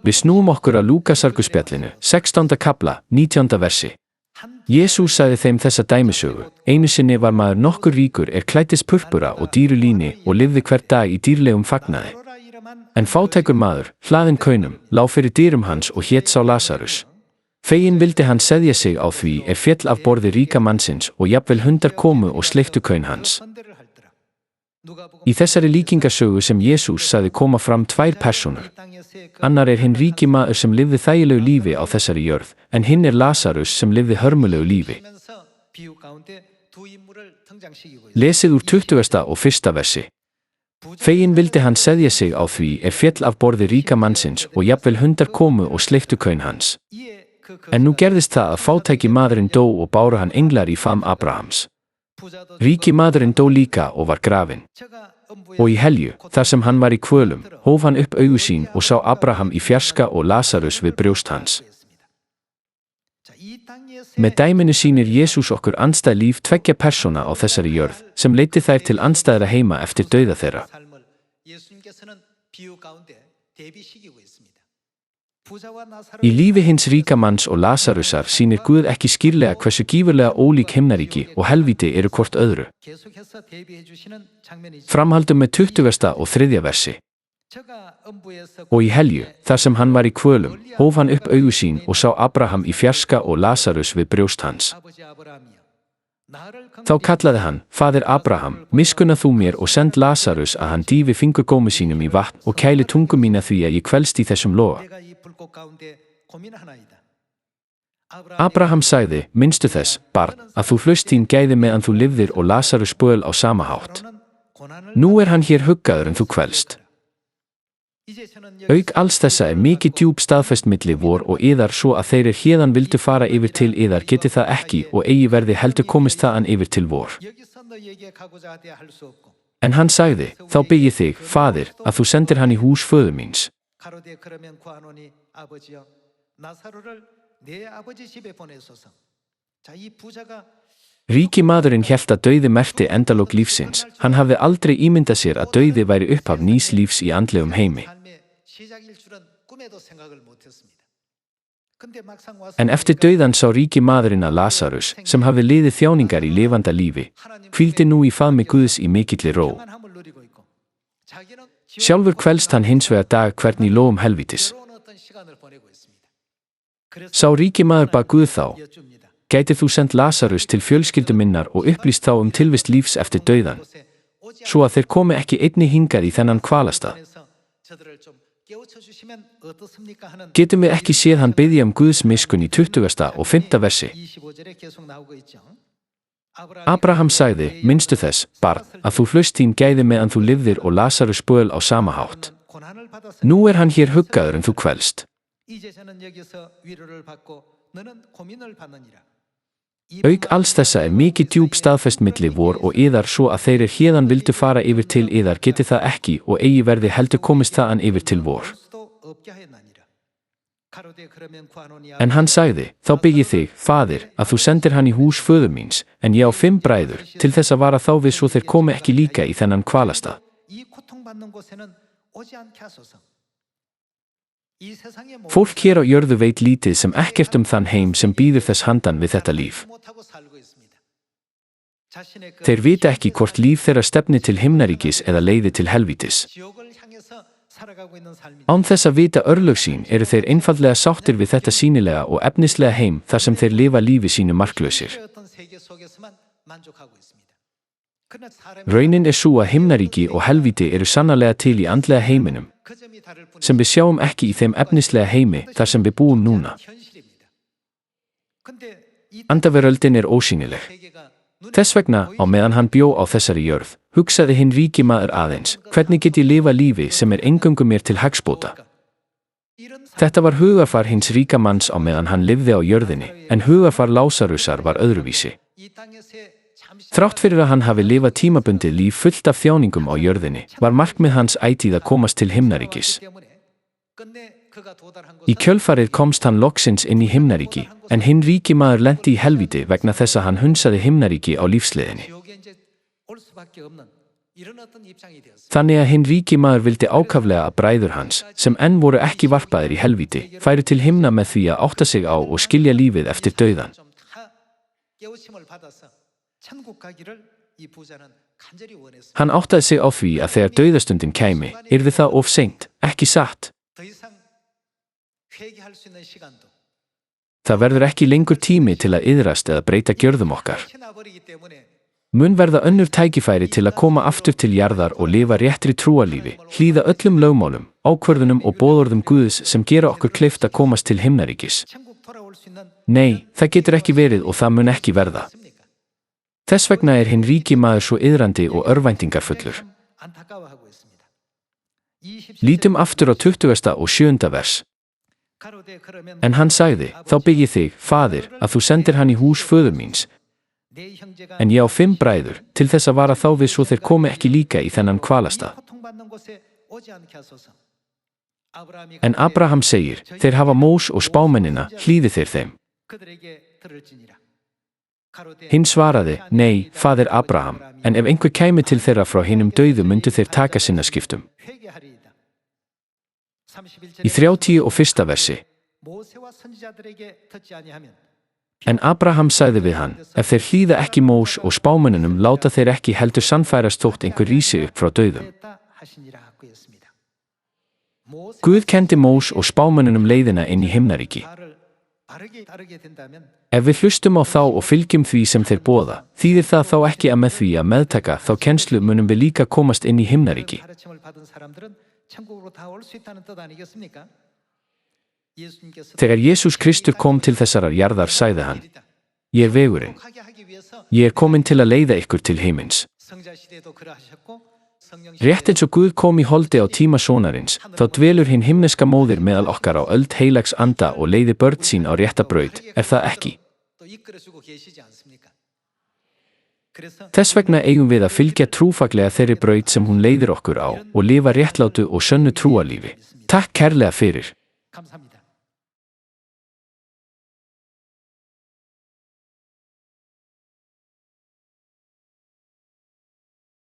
Við snúum okkur að Lúkasarguspjallinu, 16. kafla, 19. versi. Jesús sagði þeim þessa dæmisögu: Einu sinni var maður nokkur ríkur klæddist purpura og dýru líni og lifði hver dag í dýrlegum fagnaði. En fátækur maður, hlaðinn kaunum, lá fyrir dyrum hans og hét sá Lasarus. Feginn vildi hann seðja sig á því féll af borði ríka mannsins og jafnvel hundar komu og sleiktu kaun hans. Í þessari líkingasögu sem Jesús sagði koma fram tvær persónur. Annar hinn ríki maður sem lifði þægilegu lífi á þessari jörð, en hinn Lasarus sem lifði hörmulegu lífi. Lesið úr 20. og 1. versi. Feginn vildi hann seðja sig á því féll af borði ríka mannsins og jafnvel hundar komu og sleiktu kaun hans. En nú gerðist það að fátæki maðurinn dó og báru hann englar í fam Abrahams. Ríki maðurinn dó líka og var grafinn. Og í helju, þar sem hann var í kvölum, hóf hann upp augu sín og sá Abraham í fjarska og Lasarus við brjóst hans. Með dæminu sýnir Jesús okkur andstæð líf tveggja persóna á þessari jörð, sem leiddi þær til andstæðra heima eftir dauða þeirra. Í lífi hins ríka manns og Lasarusar sýnir Guð ekki skýrlega hversu gífurlega ólík himnaríki og helvíti eru hvort öðru. Framhaldum með 20. og 3. versi. Og í helju, þar sem hann var í kvölum, hóf hann upp augu sín og sá Abraham í fjarska og Lasarus við brjóst hans. Þá kallaði hann: Faðir Abraham, miskunna þú mér og send Lasarus að hann dýfi fingurgómi sínum í vatn og kæli tungu mína því að ég kvelst í þessum loga. Abraham sagði: Minnstu þess, barn, að þú hlaust þín gæði meðan þú lifðir og Lasarus böl á sama hátt. Nú hann hér huggaður en þú kvelst. Auk alls þessa mikið djúp staðfest milli vor og yðar svo að þeir héðan vildu fara yfir til yðar geti það ekki og eigi verði heldur komist þaðan yfir til vor. En hann sagði: Þá bið ég þig, faðir, að þú sendir hann í hús föður míns. Ríki maðurinn hélt að dauði merkti endalok lífsins. Hann hafði aldrei ímyndað sér að dauði væri upphaf nýs lífs í andlegum heimi. En eftir dauðan sá ríki maðurinn að Lasarus, sem hafði liðið þjáningar í lifanda lífi, hvíldi nú í faðmi Guðs í mikilli ró. Sjálfur kvelst hann hins vegar dag hvern í lógum helvítis. Sá ríki maður bað Guð þá: Gætir þú sent Lasarus til fjölskyldu minnar og upplýst þá tilvist lífs eftir dauðan, svo að þeir komi ekki einni hingað í þennan kvalastað? Getum við ekki séð hann biðja Guðs miskunn í 20. og 5. versi. Abraham sagði: Minnstu þess, barn, að þú hlaust þín gæði meðan þú lifðir og Lasarus böl á sama hátt. Nú hann hér huggaður en þú kvelst. Auk alls þessa mikið djúp staðfest milli vor og yðar svo að þeir héðan vildu fara yfir til yðar geti það ekki og eigi verði heldur komist þaðan yfir til vor. En hann sagði: Þá bið ég þig, faðir, að þú sendir hann í hús föður míns, en ég á 5 bræður, til þess að vara þá við svo þeir komi ekki líka í þennan kvalastað. Fólk hér á jörðu veit lítið sem ekkert þann heim sem bíður þess handan við þetta líf. Þeir vita ekki hvort líf þeirra stefni til himnaríkis eða leiði til helvítis. Án þess að vita örlög sín þeir einfaldlega sáttir við þetta sýnilega og efnislega heim þar sem þeir lifa lífi sínu marklausir. Raunin sú að himnaríki og helvíti sannarlega til í andlega heiminum, sem við sjáum ekki í þeim efnislega heimi þar sem við búum núna. Andaveröldin ósýnileg. Þess vegna, á meðan hann bjó á þessari jörð, hugsaði hinn ríki maður aðeins: Hvernig get ég lifa lífi sem eingöngu mér til hagsbóta? Þetta var hugarfar hins ríka manns á meðan hann lifði á jörðinni, en hugarfar Lásarusar var öðruvísi. Þrátt fyrir að hann hafi lifað tímabundið líf fullt af þjáningum á jörðinni, var markmið hans ætíð að komast til himnaríkis. Í kjölfarið komst hann loksins inn í himnaríki, en hinn ríki maður lenti í helvíti vegna þess að hann hunsaði himnaríki á lífsleiðinni. Þannig að hinn ríki maður vildi ákaflega að bræður hans, sem enn voru ekki varpaðir í helvíti, færu til himna með því að átta sig á og skilja lífið eftir dauðan. Hann áttaði sig á því að þegar dauðastundin kæmi, yrði það of seint, ekki satt. Það verður ekki lengur tími til að iðrast eða breyta gjörðum okkar. Mun verða önnur tækifæri til að koma aftur til jarðar og lifa réttri trúarlífi, hlýða öllum lögmálum, ákvörðunum og boðorðum Guðs sem gera okkur kleift að komast til himnaríkis. Nei, það getur ekki verið og það mun ekki verða. Þess vegna er hinn ríki maður svo iðrandi og örvæntingarfullur. Lítum aftur á 20. og 7. vers. En hann sagði, þá bið ég þig, Faðir, að þú sendir hann í hús föður míns. En ég á 5 bræður, til þess að vara þá við svo þeir komi ekki líka í þennan kvalastað. En Abraham segir, þeir hafa Mós og spámennina, hlýði þeir þeim. Hinn svaraði, nei, faðir Abraham, en ef einhver kæmi til þeirra frá hinum dauðu myndu þeir taka sinnaskiptum. Í 31. versi. En Abraham sagði við hann, ef þeir hlýða ekki Mós og spámennunum láta þeir ekki heldur sannfærast þótt einhver rísi upp frá dauðum. Guð kenndi Mós og spámennunum leiðina inn í himnaríki. Ef við hlustum á þá og fylgjum því sem þeir boða, þýðir það þá ekki að með því að meðtaka þá kennslu munum við líka komast inn í himnaríki. Þegar Jesús Kristur kom til þessarar jarðar sagði hann, ég er vegurinn. Ég er kominn til að leiða ykkur til himins. Rétt eins og Guð kom í holdi á tíma sonarins, þá dvelur hinn himneska móðir meðal okkar á öld heilags anda og leiði börn sín á rétta braut, það ekki? Þess vegna eigum við að fylgja trúfaglega þeirri braut sem hún leiðir okkur á og lifa réttlátu og sönnu trúarlífi. Takk kærlega fyrir.